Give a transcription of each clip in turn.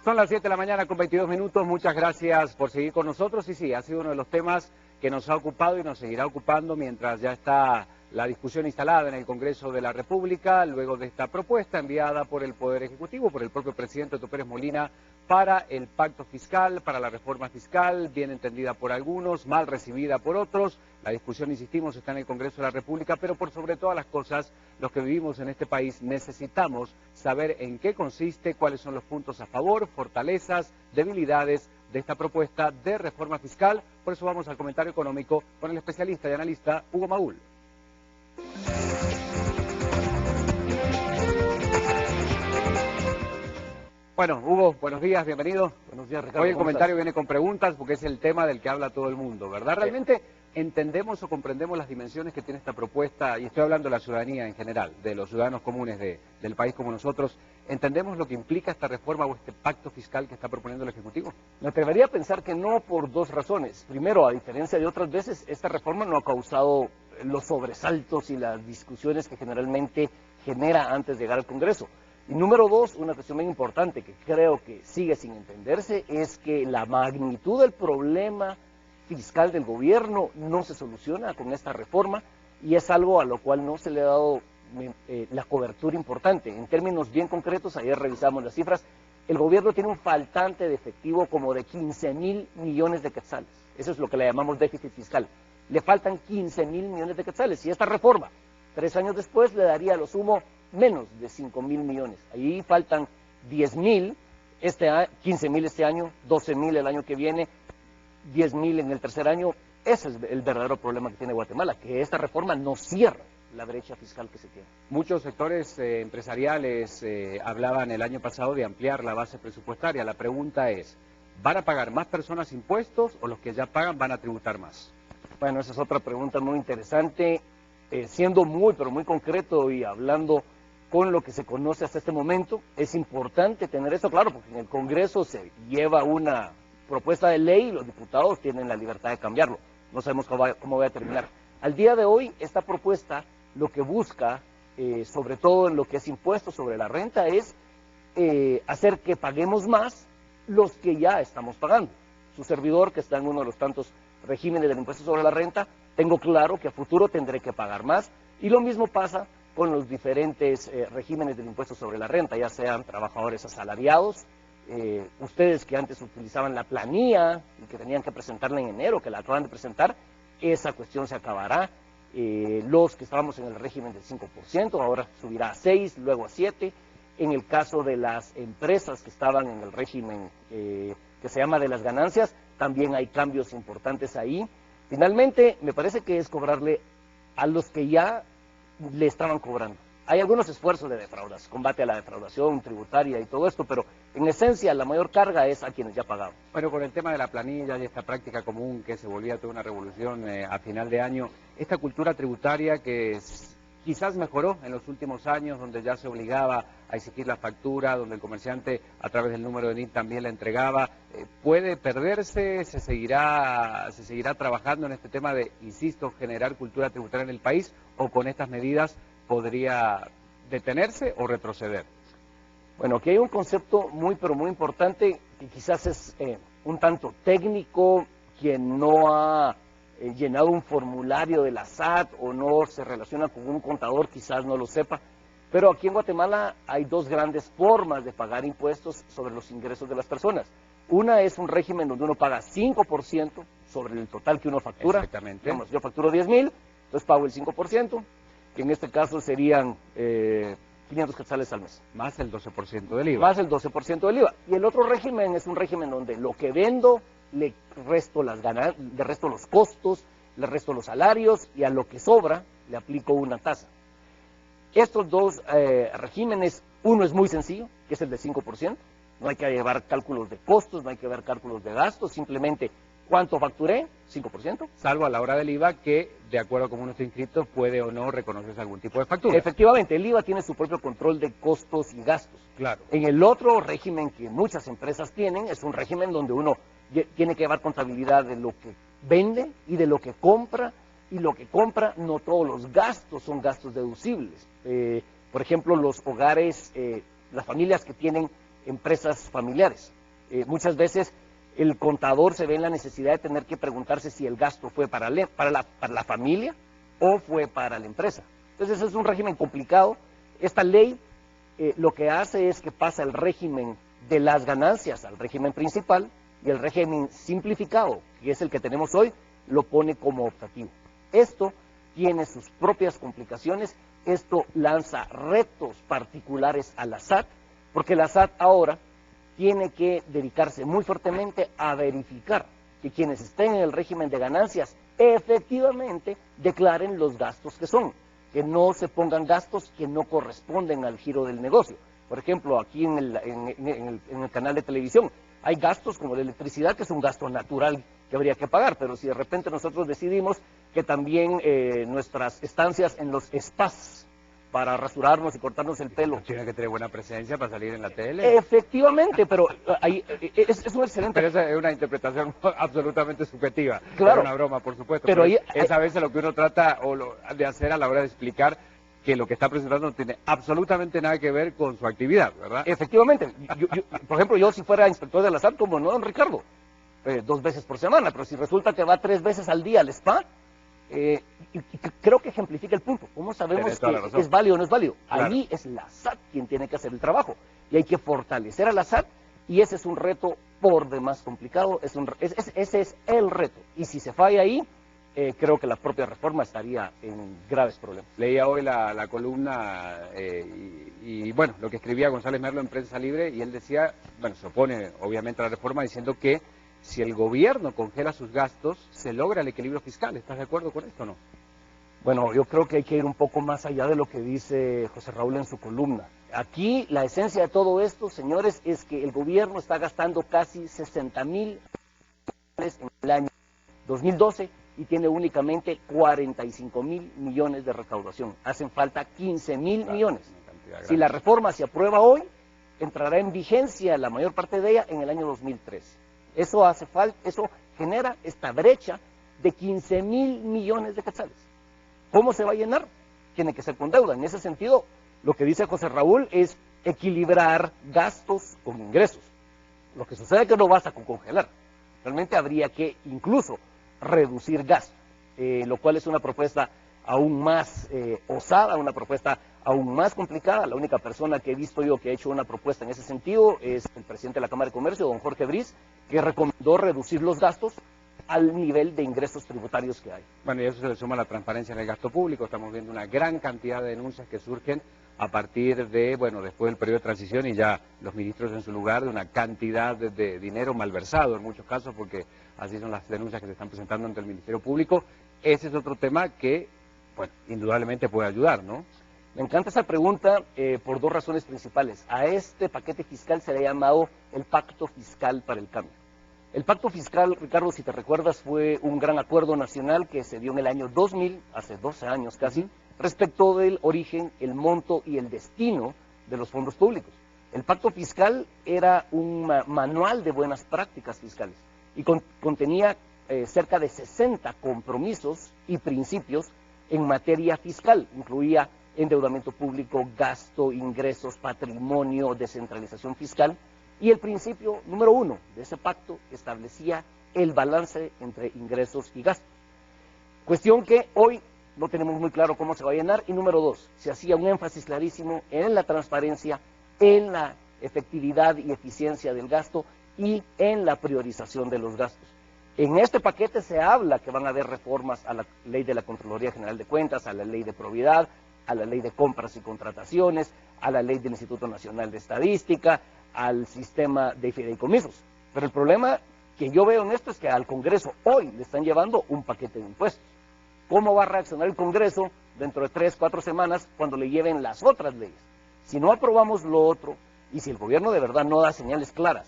Son las 7 de la mañana con 22 minutos. Muchas gracias por seguir con nosotros. Y sí, ha sido uno de los temas que nos ha ocupado y nos seguirá ocupando mientras ya está la discusión instalada en el Congreso de la República, luego de esta propuesta enviada por el Poder Ejecutivo, por el propio presidente Otto Pérez Molina, para el pacto fiscal, para la reforma fiscal, bien entendida por algunos, mal recibida por otros. La discusión, insistimos, está en el Congreso de la República, pero por sobre todas las cosas, los que vivimos en este país necesitamos saber en qué consiste, cuáles son los puntos a favor, fortalezas, debilidades de esta propuesta de reforma fiscal. Por eso vamos al comentario económico con el especialista y analista Hugo Magul. Bueno, Hugo, buenos días, bienvenido. Buenos días, Ricardo. Hoy el comentario viene con preguntas porque es el tema del que habla todo el mundo, ¿verdad? ¿Realmente entendemos o comprendemos las dimensiones que tiene esta propuesta? Y estoy hablando de la ciudadanía en general, de los ciudadanos comunes del país como nosotros. ¿Entendemos lo que implica esta reforma o este pacto fiscal que está proponiendo el Ejecutivo? Me atrevería a pensar que no, por dos razones. Primero, a diferencia de otras veces, esta reforma no ha causado los sobresaltos y las discusiones que generalmente genera antes de llegar al Congreso. Y número dos, una cuestión muy importante que creo que sigue sin entenderse, es que la magnitud del problema fiscal del gobierno no se soluciona con esta reforma y es algo a lo cual no se le ha dado la cobertura importante. En términos bien concretos, ayer revisamos las cifras, el gobierno tiene un faltante de efectivo como de 15.000 millones de quetzales. Eso es lo que le llamamos déficit fiscal. Le faltan 15.000 millones de quetzales y esta reforma, 3 años después, le daría a lo sumo menos de 5.000 millones. Ahí faltan 10.000, 15.000 este año, 12.000 el año que viene, 10.000 en el tercer año. Ese es el verdadero problema que tiene Guatemala, que esta reforma no cierra la brecha fiscal que se tiene. Muchos sectores empresariales hablaban el año pasado de ampliar la base presupuestaria. La pregunta es, ¿van a pagar más personas impuestos o los que ya pagan van a tributar más? Bueno, esa es otra pregunta muy interesante. Siendo muy, pero muy concreto y hablando con lo que se conoce hasta este momento, es importante tener esto claro, porque en el Congreso se lleva una propuesta de ley y los diputados tienen la libertad de cambiarlo. No sabemos cómo va a terminar. Al día de hoy, esta propuesta lo que busca, sobre todo en lo que es impuestos sobre la renta, es hacer que paguemos más los que ya estamos pagando. Su servidor, que está en uno de los tantos regímenes del impuesto sobre la renta, tengo claro que a futuro tendré que pagar más, y lo mismo pasa con los diferentes regímenes del impuesto sobre la renta, ya sean trabajadores asalariados, ustedes que antes utilizaban la planilla y que tenían que presentarla en enero, que la acaban de presentar, esa cuestión se acabará. Los que estábamos en el régimen del 5%, ahora subirá a 6, luego a 7. En el caso de las empresas que estaban en el régimen que se llama de las ganancias, también hay cambios importantes ahí. Finalmente, me parece que es cobrarle a los que ya le estaban cobrando. Hay algunos esfuerzos de defraudación, combate a la defraudación tributaria y todo esto, pero en esencia la mayor carga es a quienes ya pagaban. Bueno, con el tema de la planilla y esta práctica común que se volvía toda una revolución a final de año, esta cultura tributaria que quizás mejoró en los últimos años, donde ya se obligaba a exigir la factura, donde el comerciante a través del número de NIT también la entregaba, ¿puede perderse? ¿Se seguirá trabajando en este tema de, insisto, generar cultura tributaria en el país, o con estas medidas podría detenerse o retroceder? Bueno, aquí hay un concepto muy, pero muy importante, que quizás es un tanto técnico, quien no ha llenado un formulario de la SAT o no se relaciona con un contador, quizás no lo sepa, pero aquí en Guatemala hay dos grandes formas de pagar impuestos sobre los ingresos de las personas. Una es un régimen donde uno paga 5% sobre el total que uno factura. Exactamente. Digamos, yo facturo 10.000, entonces pago el 5%, que en este caso serían 500 quetzales al mes. Más el 12% del IVA. Más el 12% del IVA. Y el otro régimen es un régimen donde lo que vendo, le resto los costos, le resto los salarios, y a lo que sobra le aplico una tasa. Estos dos regímenes, uno es muy sencillo, que es el de 5%, no hay que llevar cálculos de costos, no hay que ver cálculos de gastos, simplemente ¿cuánto facturé? 5%. Salvo a la hora del IVA, que de acuerdo a cómo uno está inscrito puede o no reconocerse algún tipo de factura. Efectivamente, el IVA tiene su propio control de costos y gastos. Claro. En el otro régimen que muchas empresas tienen, es un régimen donde uno tiene que llevar contabilidad de lo que vende y de lo que compra, y lo que compra, no todos los gastos son gastos deducibles. Por ejemplo, los hogares, las familias que tienen empresas familiares. Muchas veces el contador se ve en la necesidad de tener que preguntarse si el gasto fue para la familia o fue para la empresa. Entonces es un régimen complicado. Esta ley lo que hace es que pasa el régimen de las ganancias al régimen principal, y el régimen simplificado, que es el que tenemos hoy, lo pone como optativo. Esto tiene sus propias complicaciones, esto lanza retos particulares a la SAT, porque la SAT ahora tiene que dedicarse muy fuertemente a verificar que quienes estén en el régimen de ganancias efectivamente declaren los gastos que son, que no se pongan gastos que no corresponden al giro del negocio. Por ejemplo, aquí en el canal de televisión hay gastos como la electricidad, que es un gasto natural que habría que pagar, pero si de repente nosotros decidimos que también nuestras estancias en los spas para rasurarnos y cortarnos el pelo. Tiene que tener buena presencia para salir en la tele. Efectivamente, pero ahí es un excelente... Pero esa es una interpretación absolutamente subjetiva. Claro. Es una broma, por supuesto. Pero ahí, es a veces lo que uno trata de hacer a la hora de explicar que lo que está presentando no tiene absolutamente nada que ver con su actividad, ¿verdad? Efectivamente. Por ejemplo, yo si fuera inspector de la SAT, como no, don Ricardo, 2 veces por semana, pero si resulta que va 3 veces al día al spa, y creo que ejemplifica el punto. ¿Cómo sabemos que es válido o no es válido? Claro. Ahí es la SAT quien tiene que hacer el trabajo, y hay que fortalecer a la SAT, y ese es un reto por demás complicado, ese es el reto, y si se falla ahí, creo que la propia reforma estaría en graves problemas. Leía hoy la columna y bueno, lo que escribía González Merlo en Prensa Libre, y él decía, bueno, se opone obviamente a la reforma diciendo que si el gobierno congela sus gastos, se logra el equilibrio fiscal. ¿Estás de acuerdo con esto o no? Bueno, yo creo que hay que ir un poco más allá de lo que dice José Raúl en su columna. Aquí la esencia de todo esto, señores, es que el gobierno está gastando casi 60,000 millones en el año 2012 y tiene únicamente 45,000 millones de recaudación. Hacen falta 15,000 millones. Si la reforma se aprueba hoy, entrará en vigencia la mayor parte de ella en el año 2003. Eso hace falta, eso genera esta brecha de 15,000 millones de quetzales. ¿Cómo se va a llenar? Tiene que ser con deuda. En ese sentido, lo que dice José Raúl es equilibrar gastos con ingresos. Lo que sucede es que no basta con congelar. Realmente habría que incluso reducir gastos, lo cual es una propuesta aún más osada, una propuesta aún más complicada. La única persona que he visto yo que ha hecho una propuesta en ese sentido es el presidente de la Cámara de Comercio, don Jorge Briz, que recomendó reducir los gastos al nivel de ingresos tributarios que hay. Bueno, y eso se le suma a la transparencia en el gasto público. Estamos viendo una gran cantidad de denuncias que surgen a partir de, bueno, después del periodo de transición y ya los ministros en su lugar, de una cantidad de dinero malversado en muchos casos, porque así son las denuncias que se están presentando ante el Ministerio Público. Ese es otro tema que, bueno, indudablemente puede ayudar, ¿no? Me encanta esa pregunta por 2 razones principales. A este paquete fiscal se le ha llamado el Pacto Fiscal para el Cambio. El Pacto Fiscal, Ricardo, si te recuerdas, fue un gran acuerdo nacional que se dio en el año 2000, hace 12 años casi, respecto del origen, el monto y el destino de los fondos públicos. El Pacto Fiscal era un manual de buenas prácticas fiscales y contenía cerca de 60 compromisos y principios en materia fiscal. Incluía endeudamiento público, gasto, ingresos, patrimonio, descentralización fiscal. Y el principio número 1 de ese pacto establecía el balance entre ingresos y gastos. Cuestión que hoy no tenemos muy claro cómo se va a llenar. Y número 2, se hacía un énfasis clarísimo en la transparencia, en la efectividad y eficiencia del gasto y en la priorización de los gastos. En este paquete se habla que van a haber reformas a la ley de la Contraloría General de Cuentas, a la ley de probidad, a la ley de compras y contrataciones, a la ley del Instituto Nacional de Estadística, al sistema de fideicomisos. Pero el problema que yo veo en esto es que al Congreso hoy le están llevando un paquete de impuestos. ¿Cómo va a reaccionar el Congreso dentro de 3, 4 semanas cuando le lleven las otras leyes? Si no aprobamos lo otro, y si el gobierno de verdad no da señales claras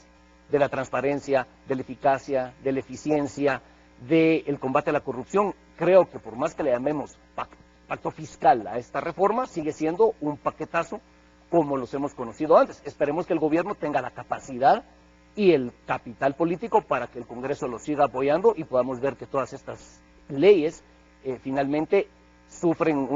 de la transparencia, de la eficacia, de la eficiencia, del combate a la corrupción, creo que por más que le llamemos pacto fiscal a esta reforma, sigue siendo un paquetazo como los hemos conocido antes. Esperemos que el gobierno tenga la capacidad y el capital político para que el Congreso lo siga apoyando y podamos ver que todas estas leyes finalmente sufren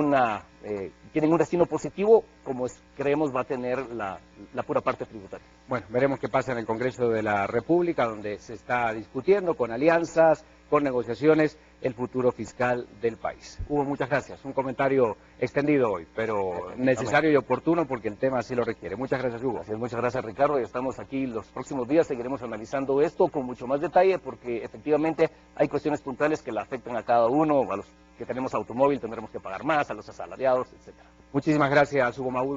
tienen un destino positivo, como creemos va a tener la pura parte tributaria. Bueno, veremos qué pasa en el Congreso de la República, donde se está discutiendo con alianzas, con negociaciones, el futuro fiscal del país. Hugo, muchas gracias. Un comentario extendido hoy, pero necesario y oportuno porque el tema así lo requiere. Muchas gracias, Hugo. Muchas gracias, Ricardo. Y estamos aquí los próximos días, seguiremos analizando esto con mucho más detalle, porque efectivamente hay cuestiones puntuales que le afectan a cada uno, a los que tenemos automóvil tendremos que pagar más, a los asalariados, etcétera. Muchísimas gracias, Hugo Maúl.